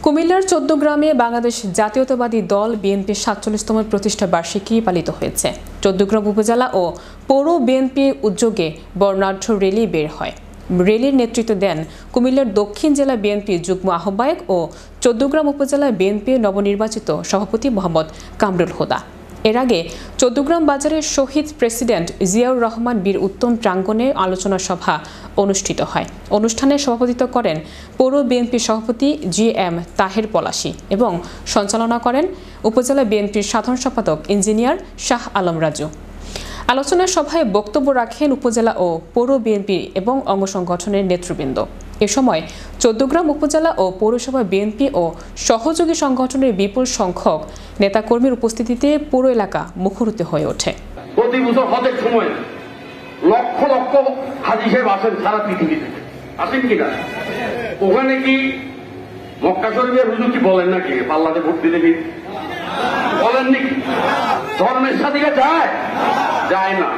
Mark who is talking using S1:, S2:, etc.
S1: কুমিল্লার ১৪ গ্রামে বাংলাদেশ জাতীয়তাবাদী দল বিএনপির ৪৭তম প্রতিষ্ঠা বার্ষিকী পালিত হয়েছে। ১৪ গ্রাম উপজেলা ও পৌর বিএনপির উদ্যোগে বর্ণাঢ্য র্যালি বের হয়। র্যালির নেতৃত্ব দেন কুমিল্লার দক্ষিণ জেলা বিএনপির যুগ্ম আহ্বায়ক ও ১৪ গ্রাম উপজেলা বিএনপির নবনির্বাচিত সভাপতি মোহাম্মদ কামরুল হুদা। এর আগে ১৪ গ্রাম বাজারের শহীদ প্রেসিডেন্ট জিয়াউর রহমান বীর উত্তম প্রাঙ্গণে আলোচনা সভা অনুষ্ঠিত হয়। অনুষ্ঠানে সভাপতিত্ব করেন পৌর বিএনপির সভাপতি GM তাহের পলাশী এবং সঞ্চালনা করেন উপজেলা বিএনপির সাধারণ সম্পাদক ইঞ্জিনিয়ার শাহ আলম রাজু। আলোচনা সভায় বক্তব্য রাখেন উপজেলা ও পৌর বিএনপি এবং অঙ্গ সংগঠনের নেতৃবৃন্দ। এ সময় ১৪ গ্রাম উপজেলা ও পৌরসভা বিএনপি ও সহযোগী সংগঠনের বিপুল সংখ্যক নেতাকর্মীর উপস্থিতিতে পুরো এলাকা মুখরিত হয়ে ওঠে।
S2: প্রতি বছর হজের সময় লক্ষ লক্ষ হাজী সাহেব আসেন সারা পৃথিবীতে, আসেন কিনা? ওখানে কি মক্কা শরীফের হুজুর কি বলেন নাকি পাল্লাতে ভোট দিতে বলেন নাকি? ধর্মের সাথে যায় না।